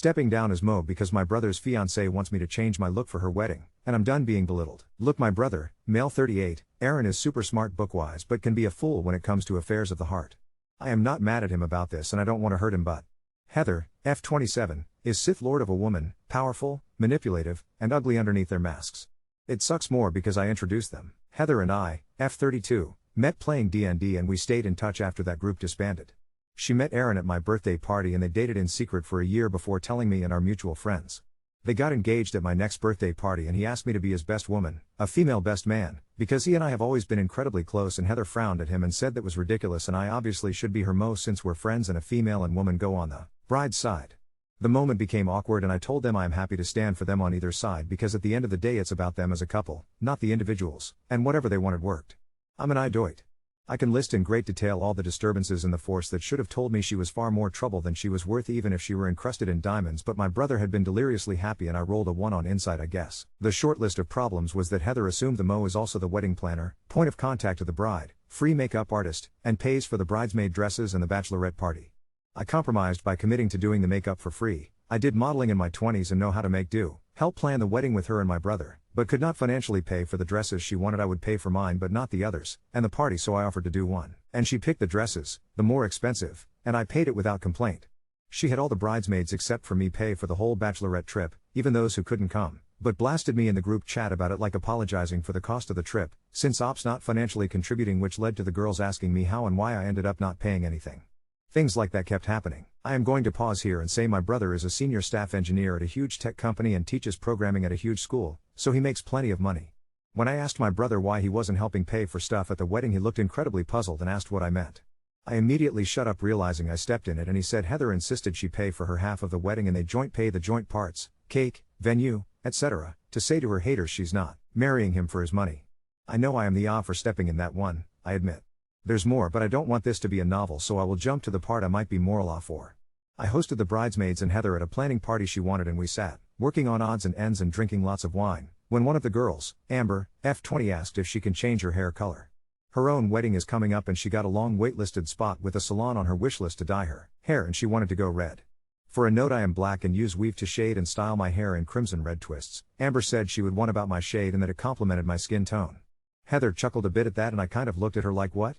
stepping down as Mo because my brother's fiancée wants me to change my look for her wedding, and I'm done being belittled. Look, my brother, male 38, Aaron is super smart bookwise but can be a fool when it comes to affairs of the heart. I am not mad at him about this and I don't want to hurt him, but Heather, F27, is Sith Lord of a woman, powerful, manipulative, and ugly underneath their masks. It sucks more because I introduced them. Heather and I, F32, met playing D&D and we stayed in touch after that group disbanded. She met Aaron at my birthday party and they dated in secret for a year before telling me and our mutual friends. They got engaged at my next birthday party and he asked me to be his best woman, a female best man, because he and I have always been incredibly close, and Heather frowned at him and said that was ridiculous and I obviously should be her Mo since we're friends and a female and woman go on the bride's side. The moment became awkward and I told them I am happy to stand for them on either side because at the end of the day it's about them as a couple, not the individuals, and whatever they wanted worked. I'm an idoit. I can list in great detail all the disturbances in the force that should have told me she was far more trouble than she was worth even if she were encrusted in diamonds, but my brother had been deliriously happy and I rolled a 1 on insight, I guess. The short list of problems was that Heather assumed the Mo is also the wedding planner, point of contact to the bride, free makeup artist, and pays for the bridesmaid dresses and the bachelorette party. I compromised by committing to doing the makeup for free. I did modeling in my 20s and know how to make do, help plan the wedding with her and my brother, but could not financially pay for the dresses she wanted. I would pay for mine but not the others, and the party, so I offered to do one. And she picked the dresses, the more expensive, and I paid it without complaint. She had all the bridesmaids except for me pay for the whole bachelorette trip, even those who couldn't come, but blasted me in the group chat about it like apologizing for the cost of the trip, since ops not financially contributing, which led to the girls asking me how and why I ended up not paying anything. Things like that kept happening. I am going to pause here and say my brother is a senior staff engineer at a huge tech company and teaches programming at a huge school, so he makes plenty of money. When I asked my brother why he wasn't helping pay for stuff at the wedding, he looked incredibly puzzled and asked what I meant. I immediately shut up, realizing I stepped in it, and he said Heather insisted she pay for her half of the wedding and they joint pay the joint parts, cake, venue, etc., to say to her haters she's not marrying him for his money. I know I am the for stepping in that one, I admit. There's more, but I don't want this to be a novel, so I will jump to the part I might be moral off for. I hosted the bridesmaids and Heather at a planning party she wanted, and we sat, working on odds and ends and drinking lots of wine, when one of the girls, Amber, F20, asked if she can change her hair color. Her own wedding is coming up and she got a long waitlisted spot with a salon on her wish list to dye her hair, and she wanted to go red. For a note, I am black and use weave to shade and style my hair in crimson red twists. Amber said she would want about my shade and that it complemented my skin tone. Heather chuckled a bit at that and I kind of looked at her like, what?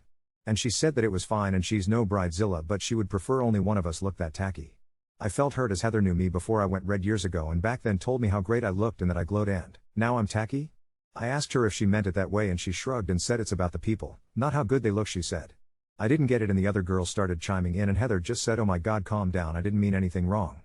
And she said that it was fine and she's no bridezilla, but she would prefer only one of us look that tacky. I felt hurt as Heather knew me before I went red years ago and back then told me how great I looked and that I glowed, and now I'm tacky? I asked her if she meant it that way and she shrugged and said it's about the people, not how good they look, she said. I didn't get it and the other girls started chiming in and Heather just said, oh my god, calm down, I didn't mean anything wrong.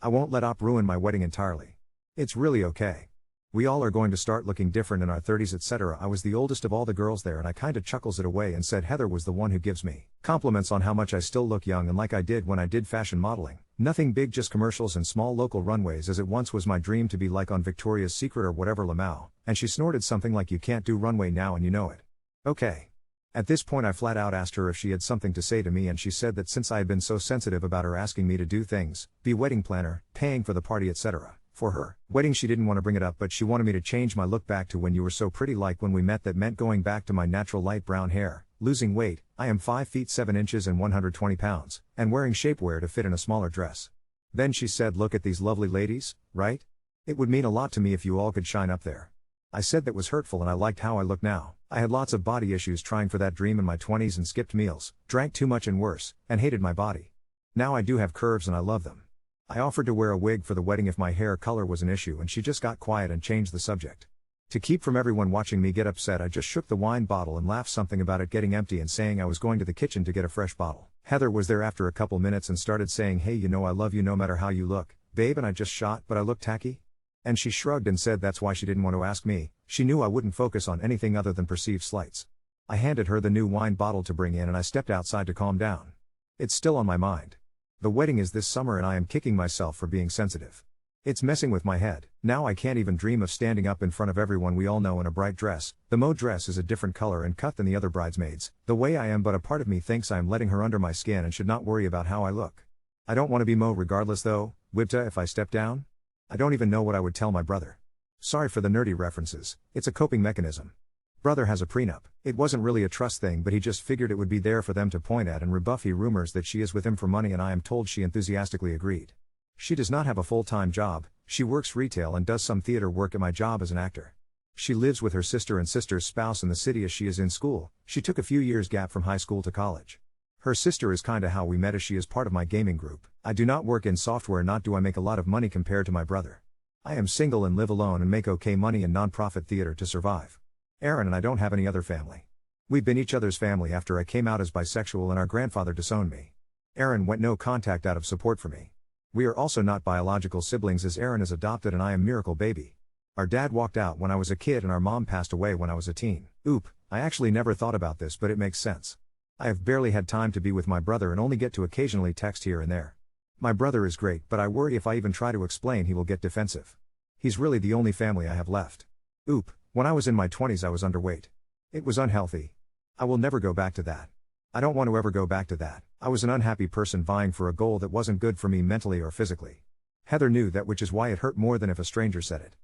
I won't let op ruin my wedding entirely. It's really okay. We all are going to start looking different in our 30s, etc. I was the oldest of all the girls there and I kinda chuckles it away and said Heather was the one who gives me compliments on how much I still look young and like I did when I did fashion modeling. Nothing big, just commercials and small local runways, as it once was my dream to be like on Victoria's Secret or whatever. Lamau, and she snorted something like, you can't do runway now and you know it. Okay. At this point I flat out asked her if she had something to say to me, and she said that since I had been so sensitive about her asking me to do things, be wedding planner, paying for the party, etc. for her wedding, she didn't want to bring it up, but she wanted me to change my look back to when you were so pretty like when we met. That meant going back to my natural light brown hair, losing weight. I am 5 feet 7 inches and 120 pounds, and wearing shapewear to fit in a smaller dress. Then she said, look at these lovely ladies, right? It would mean a lot to me if you all could shine up there. I said that was hurtful and I liked how I look now. I had lots of body issues trying for that dream in my 20s and skipped meals, drank too much and worse, and hated my body. Now I do have curves and I love them. I offered to wear a wig for the wedding if my hair color was an issue, and she just got quiet and changed the subject. To keep from everyone watching me get upset, I just shook the wine bottle and laughed something about it getting empty and saying I was going to the kitchen to get a fresh bottle. Heather was there after a couple minutes and started saying, hey, you know I love you no matter how you look, babe, and I just shot, but I look tacky? And she shrugged and said that's why she didn't want to ask me. She knew I wouldn't focus on anything other than perceived slights. I handed her the new wine bottle to bring in and I stepped outside to calm down. It's still on my mind. The wedding is this summer and I am kicking myself for being sensitive. It's messing with my head. Now I can't even dream of standing up in front of everyone we all know in a bright dress. The Mo dress is a different color and cut than the other bridesmaids, the way I am, but a part of me thinks I am letting her under my skin and should not worry about how I look. I don't want to be Mo regardless though, wth if I step down? I don't even know what I would tell my brother. Sorry for the nerdy references, it's a coping mechanism. Brother has a prenup. It wasn't really a trust thing, but he just figured it would be there for them to point at and rebuff. He rumors that she is with him for money and I am told she enthusiastically agreed. She does not have a full-time job, she works retail and does some theater work at my job as an actor. She lives with her sister and sister's spouse in the city as she is in school. She took a few years gap from high school to college. Her sister is kinda how we met as she is part of my gaming group. I do not work in software, not do I make a lot of money compared to my brother. I am single and live alone and make okay money in non-profit theater to survive. Aaron and I don't have any other family. We've been each other's family after I came out as bisexual and our grandfather disowned me. Aaron went no contact out of support for me. We are also not biological siblings as Aaron is adopted and I am miracle baby. Our dad walked out when I was a kid and our mom passed away when I was a teen. I actually never thought about this, but it makes sense. I have barely had time to be with my brother and only get to occasionally text here and there. My brother is great, but I worry if I even try to explain he will get defensive. He's really the only family I have left. When I was in my 20s I was underweight. It was unhealthy. I will never go back to that. I don't want to ever go back to that. I was an unhappy person vying for a goal that wasn't good for me mentally or physically. Heather knew that, which is why it hurt more than if a stranger said it.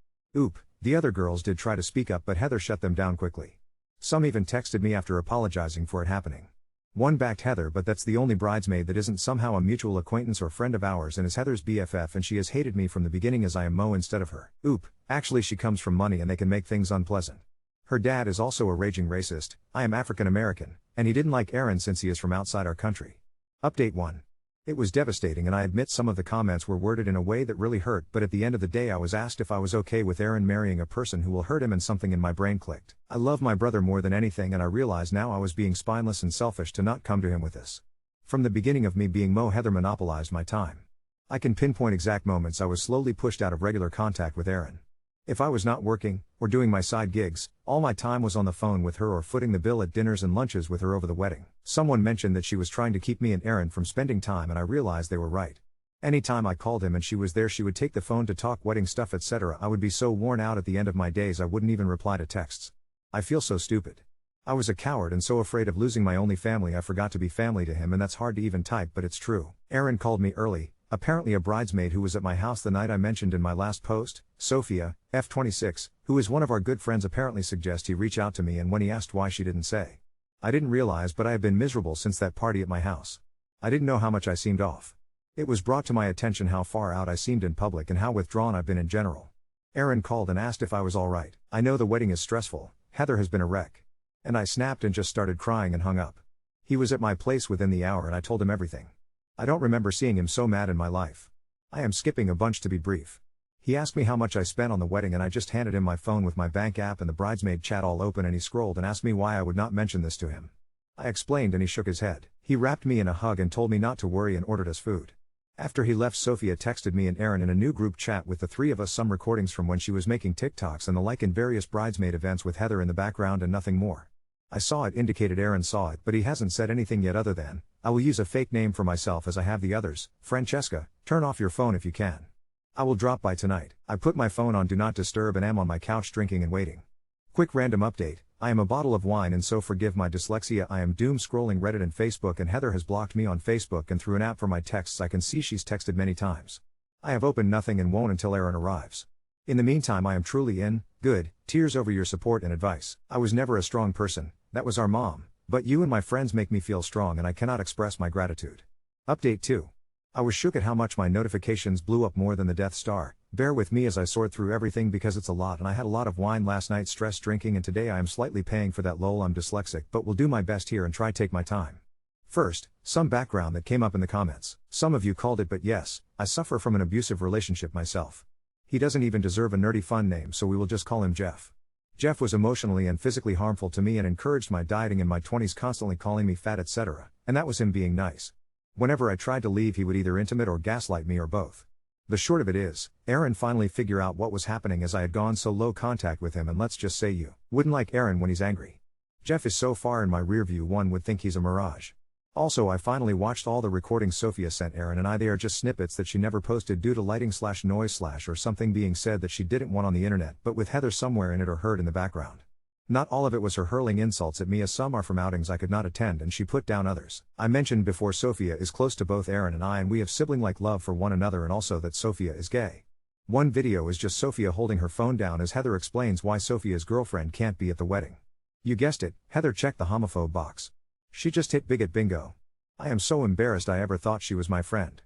The other girls did try to speak up, but Heather shut them down quickly. Some even texted me after apologizing for it happening. One backed Heather, but that's the only bridesmaid that isn't somehow a mutual acquaintance or friend of ours and is Heather's BFF, and she has hated me from the beginning as I am Mo instead of her. Actually she comes from money and they can make things unpleasant. Her dad is also a raging racist. I am African American, and he didn't like Aaron since he is from outside our country. Update 1. It was devastating and I admit some of the comments were worded in a way that really hurt, but at the end of the day I was asked if I was okay with Aaron marrying a person who will hurt him, and something in my brain clicked. I love my brother more than anything and I realize now I was being spineless and selfish to not come to him with this. From the beginning of me being Mo, Heather monopolized my time. I can pinpoint exact moments I was slowly pushed out of regular contact with Aaron. If I was not working, or doing my side gigs, all my time was on the phone with her or footing the bill at dinners and lunches with her over the wedding. Someone mentioned that she was trying to keep me and Aaron from spending time, and I realized they were right. Anytime I called him and she was there, she would take the phone to talk wedding stuff, etc. I would be so worn out at the end of my days I wouldn't even reply to texts. I feel so stupid. I was a coward and so afraid of losing my only family I forgot to be family to him, and that's hard to even type, but it's true. Aaron called me early. Apparently a bridesmaid who was at my house the night I mentioned in my last post, Sophia, F26, who is one of our good friends, apparently suggested he reach out to me, and when he asked why she didn't say. I didn't realize, but I have been miserable since that party at my house. I didn't know how much I seemed off. It was brought to my attention how far out I seemed in public and how withdrawn I've been in general. Aaron called and asked if I was alright. I know the wedding is stressful, Heather has been a wreck. And I snapped and just started crying and hung up. He was at my place within the hour and I told him everything. I don't remember seeing him so mad in my life. I am skipping a bunch to be brief. He asked me how much I spent on the wedding and I just handed him my phone with my bank app and the bridesmaid chat all open, and he scrolled and asked me why I would not mention this to him. I explained and he shook his head. He wrapped me in a hug and told me not to worry and ordered us food. After he left, Sophia texted me and Aaron in a new group chat with the three of us some recordings from when she was making TikToks and the like in various bridesmaid events with Heather in the background and nothing more. I saw it, indicated Aaron saw it, but he hasn't said anything yet other than, I will use a fake name for myself as I have the others. Francesca, turn off your phone if you can. I will drop by tonight. I put my phone on do not disturb and am on my couch drinking and waiting. Quick random update. I am a bottle of wine and so forgive my dyslexia. I am doom scrolling Reddit and Facebook, and Heather has blocked me on Facebook, and through an app for my texts I can see she's texted many times. I have opened nothing and won't until Aaron arrives. In the meantime I am truly in good tears over your support and advice. I was never a strong person, that was our mom, but you and my friends make me feel strong and I cannot express my gratitude. Update 2. I was shook at how much my notifications blew up more than the Death Star. Bear with me as I sort through everything because it's a lot, and I had a lot of wine last night, stress drinking, and today I am slightly paying for that. Lol, I'm dyslexic, but will do my best here and try take my time. First, some background that came up in the comments. Some of you called it, but yes, I suffer from an abusive relationship myself. He doesn't even deserve a nerdy fun name, so we will just call him Jeff. Jeff was emotionally and physically harmful to me and encouraged my dieting in my 20s, constantly calling me fat, etc., and that was him being nice. Whenever I tried to leave he would either intimidate or gaslight me or both. The short of it is, Aaron finally figured out what was happening as I had gone so low contact with him, and let's just say you wouldn't like Aaron when he's angry. Jeff is so far in my rearview one would think he's a mirage. Also, I finally watched all the recordings Sophia sent Aaron and I. They are just snippets that she never posted due to lighting/noise/ or something being said that she didn't want on the internet, but with Heather somewhere in it or heard in the background. Not all of it was her hurling insults at me, as some are from outings I could not attend and she put down others. I mentioned before Sophia is close to both Aaron and I, and we have sibling-like love for one another, and also that Sophia is gay. One video is just Sophia holding her phone down as Heather explains why Sophia's girlfriend can't be at the wedding. You guessed it, Heather checked the homophobe box. She just hit bigot bingo. I am so embarrassed I ever thought she was my friend.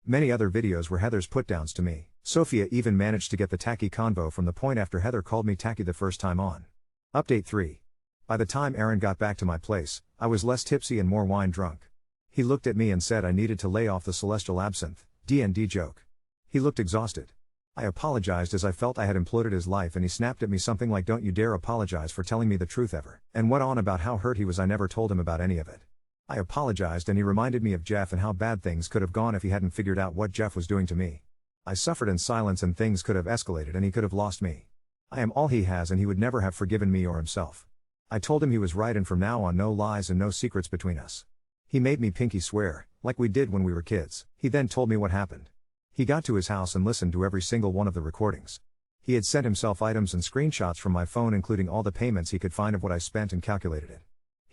Many other videos were Heather's put-downs to me. Sophia even managed to get the tacky convo from the point after Heather called me tacky the first time on. Update 3. By the time Aaron got back to my place, I was less tipsy and more wine drunk. He looked at me and said I needed to lay off the celestial absinthe, D&D joke. He looked exhausted. I apologized as I felt I had imploded his life, and he snapped at me something like "Don't you dare apologize for telling me the truth ever," and went on about how hurt he was I never told him about any of it. I apologized and he reminded me of Jeff and how bad things could have gone if he hadn't figured out what Jeff was doing to me. I suffered in silence and things could have escalated and he could have lost me. I am all he has and he would never have forgiven me or himself. I told him he was right and from now on no lies and no secrets between us. He made me pinky swear, like we did when we were kids. He then told me what happened. He got to his house and listened to every single one of the recordings. He had sent himself items and screenshots from my phone including all the payments he could find of what I spent and calculated it.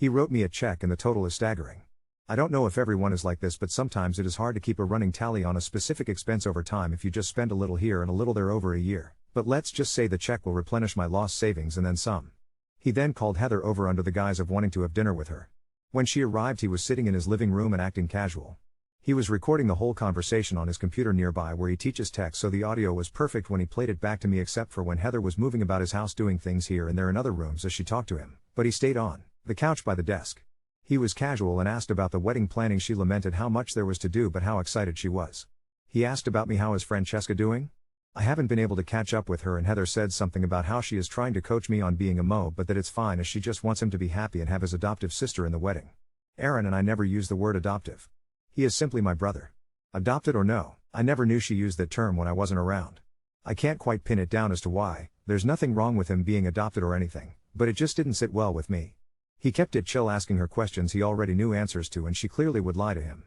He wrote me a check and the total is staggering. I don't know if everyone is like this, but sometimes it is hard to keep a running tally on a specific expense over time if you just spend a little here and a little there over a year. But let's just say the check will replenish my lost savings and then some. He then called Heather over under the guise of wanting to have dinner with her. When she arrived he was sitting in his living room and acting casual. He was recording the whole conversation on his computer nearby where he teaches tech, so the audio was perfect when he played it back to me, except for when Heather was moving about his house doing things here and there in other rooms as she talked to him, but he stayed on the couch by the desk. He was casual and asked about the wedding planning. She lamented how much there was to do but how excited she was. He asked about me, how is Francesca doing? I haven't been able to catch up with her, and Heather said something about how she is trying to coach me on being a mo, but that it's fine as she just wants him to be happy and have his adoptive sister in the wedding. Aaron and I never use the word adoptive. He is simply my brother. Adopted or no, I never knew she used that term when I wasn't around. I can't quite pin it down as to why. There's nothing wrong with him being adopted or anything, but it just didn't sit well with me. He kept it chill, asking her questions he already knew answers to, and she clearly would lie to him.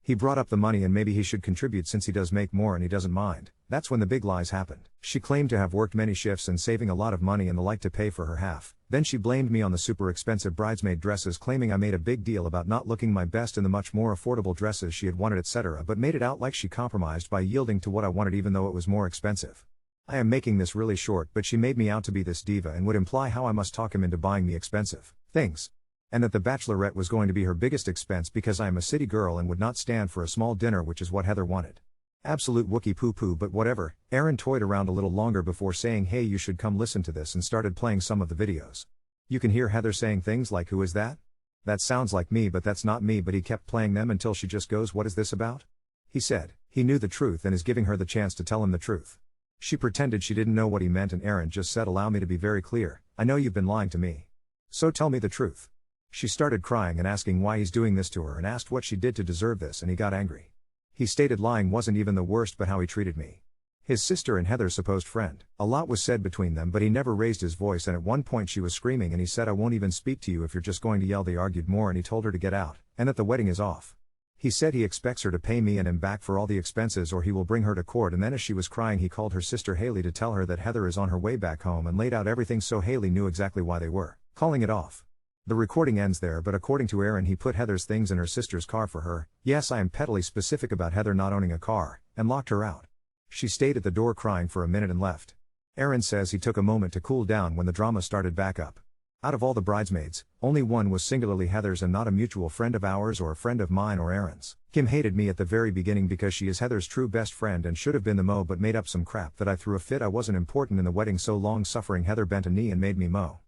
He brought up the money and maybe he should contribute since he does make more and he doesn't mind. That's when the big lies happened. She claimed to have worked many shifts and saving a lot of money and the like to pay for her half. Then she blamed me on the super expensive bridesmaid dresses, claiming I made a big deal about not looking my best in the much more affordable dresses she had wanted, etc., but made it out like she compromised by yielding to what I wanted even though it was more expensive. I am making this really short, but she made me out to be this diva and would imply how I must talk him into buying me expensive things. And that the bachelorette was going to be her biggest expense because I am a city girl and would not stand for a small dinner, which is what Heather wanted. Absolute Wookie poo-poo, but whatever. Aaron toyed around a little longer before saying, "Hey, you should come listen to this," and started playing some of the videos. You can hear Heather saying things like, "Who is that? That sounds like me, but that's not me," but he kept playing them until she just goes, "What is this about?" He said he knew the truth and is giving her the chance to tell him the truth. She pretended she didn't know what he meant, and Aaron just said, "Allow me to be very clear. I know you've been lying to me. So tell me the truth." She started crying and asking why he's doing this to her and asked what she did to deserve this, and he got angry. He stated lying wasn't even the worst but how he treated me. His sister and Heather's supposed friend. A lot was said between them, but he never raised his voice, and at one point she was screaming and he said, "I won't even speak to you if you're just going to yell." They argued more and he told her to get out, and that the wedding is off. He said he expects her to pay me and him back for all the expenses or he will bring her to court, and then as she was crying he called her sister Haley to tell her that Heather is on her way back home and laid out everything so Haley knew exactly why they were calling it off. The recording ends there, but according to Aaron he put Heather's things in her sister's car for her. Yes, I am pettily specific about Heather not owning a car, and locked her out. She stayed at the door crying for a minute and left. Aaron says he took a moment to cool down when the drama started back up. Out of all the bridesmaids, only one was singularly Heather's and not a mutual friend of ours or a friend of mine or Aaron's. Kim hated me at the very beginning because she is Heather's true best friend and should have been the mo, but made up some crap that I threw a fit. I wasn't important in the wedding, so long suffering Heather bent a knee and made me mo.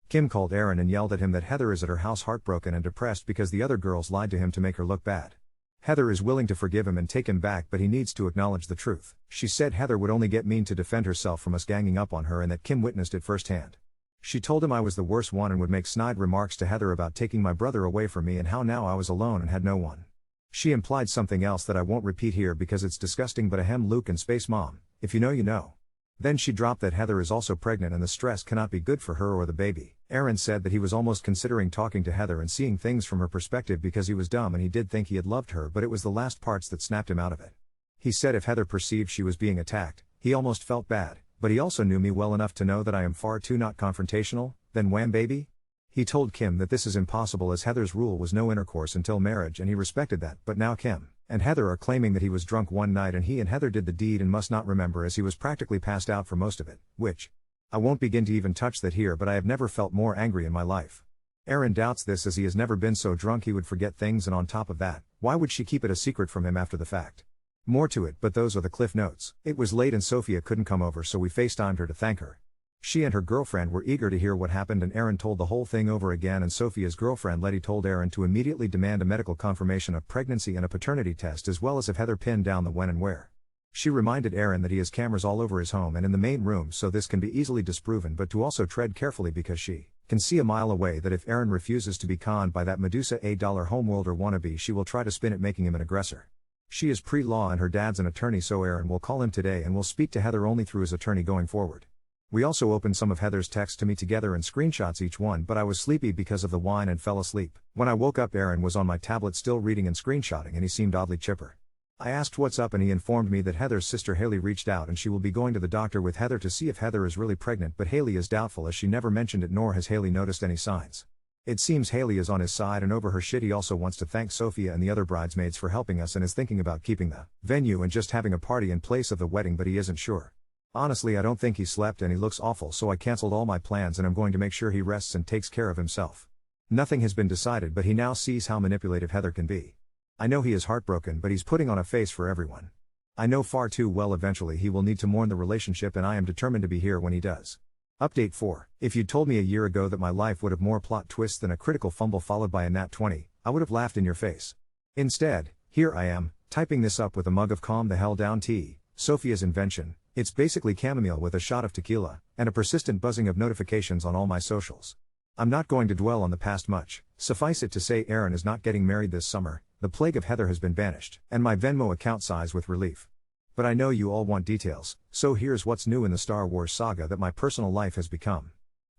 Kim called Aaron and yelled at him that Heather is at her house heartbroken and depressed because the other girls lied to him to make her look bad. Heather is willing to forgive him and take him back, but he needs to acknowledge the truth. She said Heather would only get mean to defend herself from us ganging up on her and that Kim witnessed it firsthand. She told him I was the worst one and would make snide remarks to Heather about taking my brother away from me and how now I was alone and had no one. She implied something else that I won't repeat here because it's disgusting, but ahem, Luke and Space Mom, if you know you know. Then she dropped that Heather is also pregnant and the stress cannot be good for her or the baby. Aaron said that he was almost considering talking to Heather and seeing things from her perspective because he was dumb and he did think he had loved her, but it was the last parts that snapped him out of it. He said if Heather perceived she was being attacked, he almost felt bad, but he also knew me well enough to know that I am far too not confrontational. Then wham baby? He told Kim that this is impossible as Heather's rule was no intercourse until marriage, and he respected that, but now Kim and Heather are claiming that he was drunk one night and he and Heather did the deed and must not remember as he was practically passed out for most of it, which I won't begin to even touch that here, but I have never felt more angry in my life. Aaron doubts this as he has never been so drunk he would forget things, and on top of that, why would she keep it a secret from him after the fact? More to it, but those are the cliff notes. It was late and Sophia couldn't come over, so we FaceTimed her to thank her. She and her girlfriend were eager to hear what happened, and Aaron told the whole thing over again, and Sophia's girlfriend Letty told Aaron to immediately demand a medical confirmation of pregnancy and a paternity test, as well as if Heather pinned down the when and where. She reminded Aaron that he has cameras all over his home and in the main room, so this can be easily disproven, but to also tread carefully because she can see a mile away that if Aaron refuses to be conned by that Medusa $8 homeworlder wannabe, she will try to spin it making him an aggressor. She is pre-law and her dad's an attorney, so Aaron will call him today and will speak to Heather only through his attorney going forward. We also opened some of Heather's texts to me together and screenshots each one, but I was sleepy because of the wine and fell asleep. When I woke up, Aaron was on my tablet still reading and screenshotting, and he seemed oddly chipper. I asked what's up and he informed me that Heather's sister Haley reached out and she will be going to the doctor with Heather to see if Heather is really pregnant, but Haley is doubtful as she never mentioned it, nor has Haley noticed any signs. It seems Haley is on his side and over her shit. He also wants to thank Sophia and the other bridesmaids for helping us and is thinking about keeping the venue and just having a party in place of the wedding, but he isn't sure. Honestly, I don't think he slept and he looks awful, so I cancelled all my plans and I'm going to make sure he rests and takes care of himself. Nothing has been decided, but he now sees how manipulative Heather can be. I know he is heartbroken, but he's putting on a face for everyone. I know far too well eventually he will need to mourn the relationship, and I am determined to be here when he does. Update 4. If you'd told me a year ago that my life would have more plot twists than a critical fumble followed by a nat 20, I would have laughed in your face. Instead, here I am, typing this up with a mug of calm the hell down tea, Sophia's invention. It's basically chamomile with a shot of tequila, and a persistent buzzing of notifications on all my socials. I'm not going to dwell on the past much. Suffice it to say, Aaron is not getting married this summer, the plague of Heather has been banished, and my Venmo account sighs with relief. But I know you all want details, so here's what's new in the Star Wars saga that my personal life has become.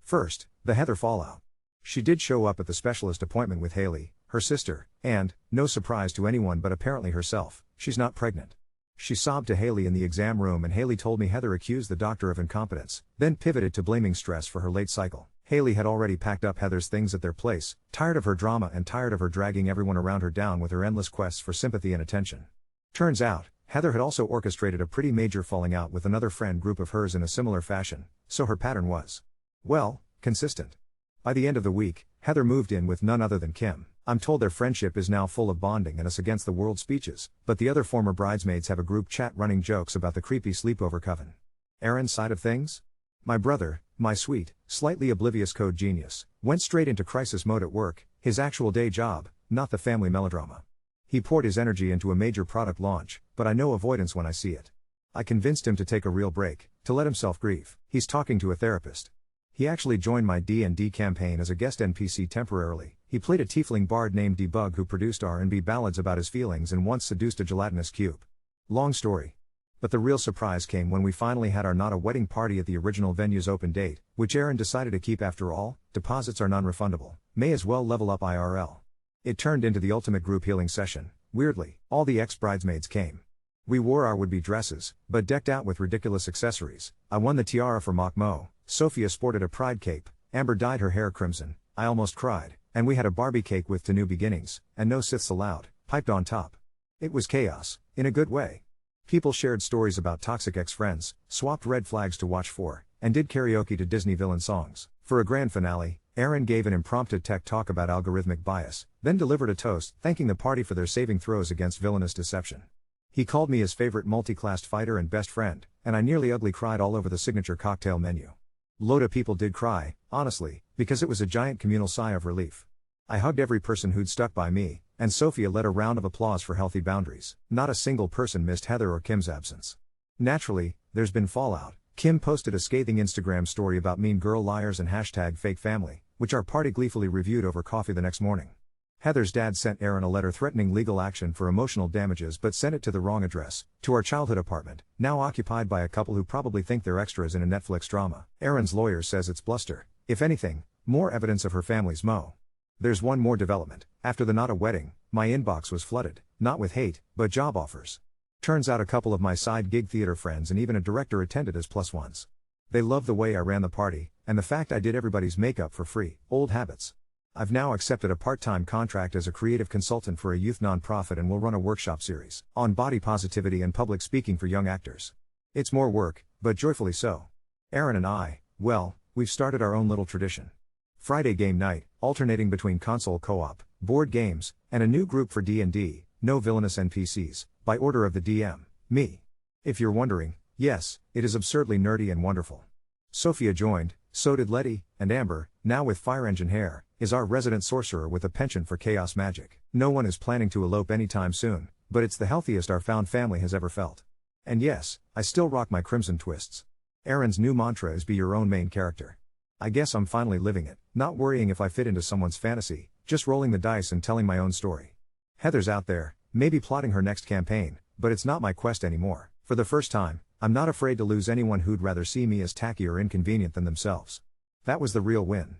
First, the Heather fallout. She did show up at the specialist appointment with Haley, her sister, and, no surprise to anyone but apparently herself, she's not pregnant. She sobbed to Haley in the exam room, and Haley told me Heather accused the doctor of incompetence, then pivoted to blaming stress for her late cycle. Haley had already packed up Heather's things at their place, tired of her drama and tired of her dragging everyone around her down with her endless quests for sympathy and attention. Turns out, Heather had also orchestrated a pretty major falling out with another friend group of hers in a similar fashion, so her pattern was, well, consistent. By the end of the week, Heather moved in with none other than Kim. I'm told their friendship is now full of bonding and us against the world speeches, but the other former bridesmaids have a group chat running jokes about the creepy sleepover coven. Aaron's side of things? My brother, my sweet, slightly oblivious code genius, went straight into crisis mode at work, his actual day job, not the family melodrama. He poured his energy into a major product launch, but I know avoidance when I see it. I convinced him to take a real break, to let himself grieve. He's talking to a therapist. He actually joined my D&D campaign as a guest NPC temporarily. He played a tiefling bard named Debug who produced R&B ballads about his feelings and once seduced a gelatinous cube. Long story. But the real surprise came when we finally had our not a wedding party at the original venue's open date, which Aaron decided to keep after all. Deposits are non-refundable. May as well level up IRL. It turned into the ultimate group healing session. Weirdly, all the ex-bridesmaids came. We wore our would-be dresses, but decked out with ridiculous accessories. I won the tiara for Mock Mo, Sophia sported a pride cape, Amber dyed her hair crimson, I almost cried, and we had a Barbie cake with "To New Beginnings," and "No Siths Allowed," piped on top. It was chaos, in a good way. People shared stories about toxic ex-friends, swapped red flags to watch for, and did karaoke to Disney villain songs. For a grand finale, Aaron gave an impromptu tech talk about algorithmic bias, then delivered a toast, thanking the party for their saving throws against villainous deception. He called me his favorite multi-classed fighter and best friend, and I nearly ugly cried all over the signature cocktail menu. Load of people did cry, honestly, because it was a giant communal sigh of relief. I hugged every person who'd stuck by me, and Sophia led a round of applause for healthy boundaries. Not a single person missed Heather or Kim's absence. Naturally, there's been fallout. Kim posted a scathing Instagram story about mean girl liars and #FakeFamily, which our party gleefully reviewed over coffee the next morning. Heather's dad sent Aaron a letter threatening legal action for emotional damages but sent it to the wrong address, to our childhood apartment, now occupied by a couple who probably think they're extras in a Netflix drama. Aaron's lawyer says it's bluster. If anything, more evidence of her family's mo. There's one more development. After the not a wedding, my inbox was flooded, not with hate, but job offers. Turns out a couple of my side gig theater friends and even a director attended as plus ones. They loved the way I ran the party, and the fact I did everybody's makeup for free. Old habits. I've now accepted a part-time contract as a creative consultant for a youth nonprofit and will run a workshop series on body positivity and public speaking for young actors. It's more work, but joyfully so. Aaron and I, well, we've started our own little tradition. Friday game night, alternating between console co-op, board games, and a new group for D&D, no villainous NPCs, by order of the DM. Me. If you're wondering, yes, it is absurdly nerdy and wonderful. Sophia joined, so did Letty, and Amber, now with fire engine hair, is our resident sorcerer with a penchant for chaos magic. No one is planning to elope anytime soon, but it's the healthiest our found family has ever felt. And yes, I still rock my crimson twists. Aaron's new mantra is be your own main character. I guess I'm finally living it, not worrying if I fit into someone's fantasy, just rolling the dice and telling my own story. Heather's out there, maybe plotting her next campaign, but it's not my quest anymore. For the first time, I'm not afraid to lose anyone who'd rather see me as tacky or inconvenient than themselves. That was the real win.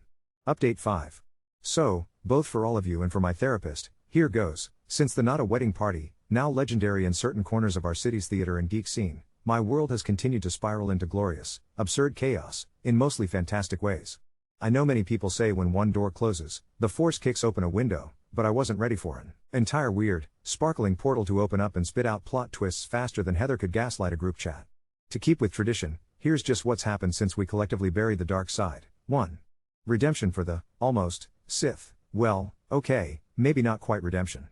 Update 5. So, both for all of you and for my therapist, here goes. Since the Not a Wedding Party, now legendary in certain corners of our city's theater and geek scene, my world has continued to spiral into glorious, absurd chaos, in mostly fantastic ways. I know many people say when one door closes, the force kicks open a window, but I wasn't ready for an entire weird, sparkling portal to open up and spit out plot twists faster than Heather could gaslight a group chat. To keep with tradition, here's just what's happened since we collectively buried the dark side. 1. Redemption for the, almost, Sith. Well, okay, maybe not quite redemption.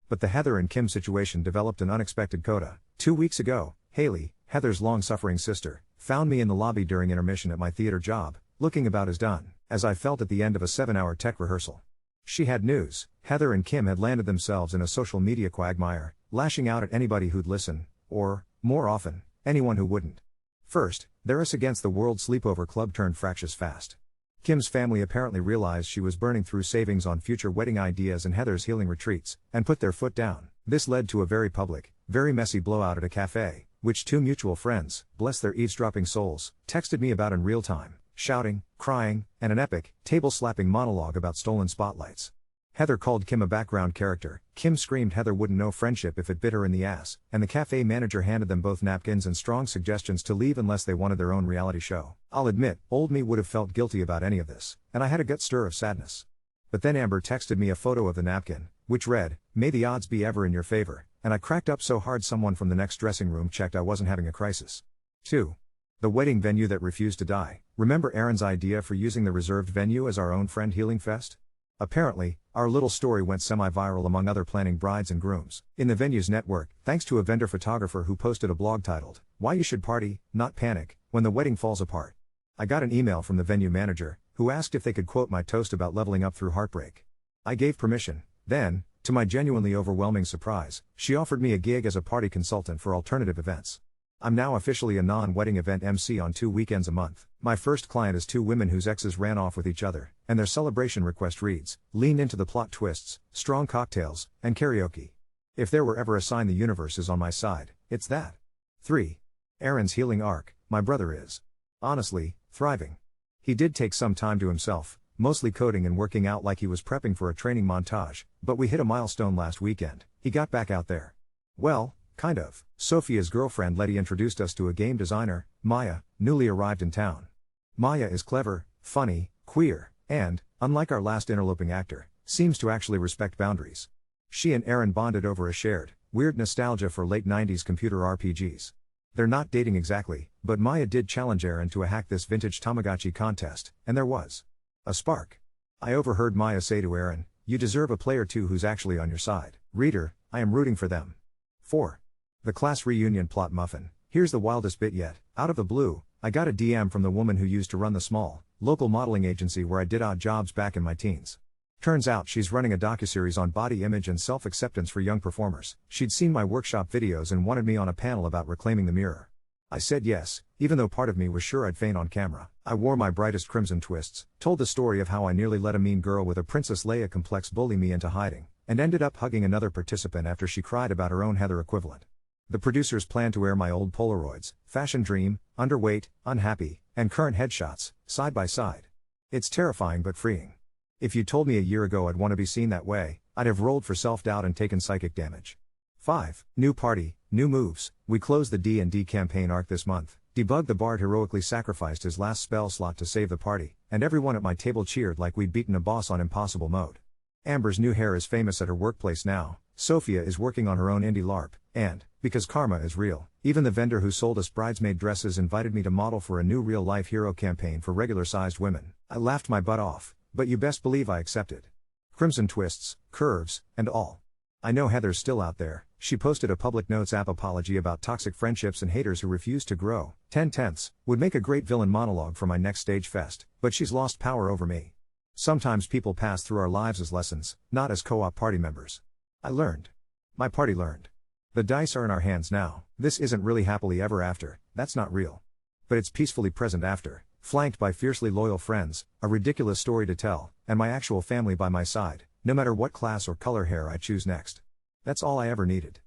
But the Heather and Kim situation developed an unexpected coda. 2 weeks ago, Haley, Heather's long-suffering sister, found me in the lobby during intermission at my theater job, looking about as done as I felt at the end of a 7-hour tech rehearsal. She had news. Heather and Kim had landed themselves in a social media quagmire, lashing out at anybody who'd listen, or, more often, anyone who wouldn't. First, their us against the world sleepover club turned fractious fast. Kim's family apparently realized she was burning through savings on future wedding ideas and Heather's healing retreats, and put their foot down. This led to a very public, very messy blowout at a cafe, which 2 mutual friends, bless their eavesdropping souls, texted me about in real time, shouting, crying, and an epic, table-slapping monologue about stolen spotlights. Heather called Kim a background character, Kim screamed Heather wouldn't know friendship if it bit her in the ass, and the cafe manager handed them both napkins and strong suggestions to leave unless they wanted their own reality show. I'll admit, old me would have felt guilty about any of this, and I had a gut stir of sadness. But then Amber texted me a photo of the napkin, which read, "May the odds be ever in your favor," and I cracked up so hard someone from the next dressing room checked I wasn't having a crisis. 2. The wedding venue that refused to die. Remember Aaron's idea for using the reserved venue as our own friend healing fest? Apparently, our little story went semi-viral among other planning brides and grooms in the venue's network, thanks to a vendor photographer who posted a blog titled, "Why You Should Party, Not Panic, When the Wedding Falls Apart." I got an email from the venue manager, who asked if they could quote my toast about leveling up through heartbreak. I gave permission. Then, to my genuinely overwhelming surprise, she offered me a gig as a party consultant for alternative events. I'm now officially a non-wedding event MC on 2 weekends a month. My first client is 2 women whose exes ran off with each other, and their celebration request reads, "Lean into the plot twists, strong cocktails, and karaoke." If there were ever a sign the universe is on my side, it's that. 3. Aaron's healing arc. My brother is, honestly, thriving. He did take some time to himself, mostly coding and working out like he was prepping for a training montage, but we hit a milestone last weekend. He got back out there. Well, kind of. Sophia's girlfriend Letty introduced us to a game designer, Maya, newly arrived in town. Maya is clever, funny, queer, and, unlike our last interloping actor, seems to actually respect boundaries. She and Aaron bonded over a shared, weird nostalgia for late 90s computer RPGs. They're not dating exactly, but Maya did challenge Aaron to a hack this vintage Tamagotchi contest, and there was a spark. I overheard Maya say to Aaron, "You deserve a player too who's actually on your side." Reader, I am rooting for them. 4. The class reunion plot muffin. Here's the wildest bit yet. Out of the blue, I got a DM from the woman who used to run the small, local modeling agency where I did odd jobs back in my teens. Turns out she's running a docuseries on body image and self-acceptance for young performers. She'd seen my workshop videos and wanted me on a panel about reclaiming the mirror. I said yes, even though part of me was sure I'd faint on camera. I wore my brightest crimson twists, told the story of how I nearly let a mean girl with a Princess Leia complex bully me into hiding, and ended up hugging another participant after she cried about her own Heather equivalent. The producers planned to air my old Polaroids, fashion dream, underweight, unhappy, and current headshots, side by side. It's terrifying but freeing. If you told me a year ago I'd want to be seen that way, I'd have rolled for self-doubt and taken psychic damage. 5. New party, new moves. We closed the D&D campaign arc this month. Debug the Bard heroically sacrificed his last spell slot to save the party, and everyone at my table cheered like we'd beaten a boss on impossible mode. Amber's new hair is famous at her workplace now. Sophia is working on her own indie LARP, and, because karma is real, even the vendor who sold us bridesmaid dresses invited me to model for a new real-life hero campaign for regular-sized women. I laughed my butt off, but you best believe I accepted. Crimson twists, curves, and all. I know Heather's still out there. She posted a public notes app apology about toxic friendships and haters who refuse to grow. 10/10 would make a great villain monologue for my next stage fest, but she's lost power over me. Sometimes people pass through our lives as lessons, not as co-op party members. I learned. My party learned. The dice are in our hands now. This isn't really happily ever after, that's not real. But it's peacefully present after, flanked by fiercely loyal friends, a ridiculous story to tell, and my actual family by my side, no matter what class or color hair I choose next. That's all I ever needed.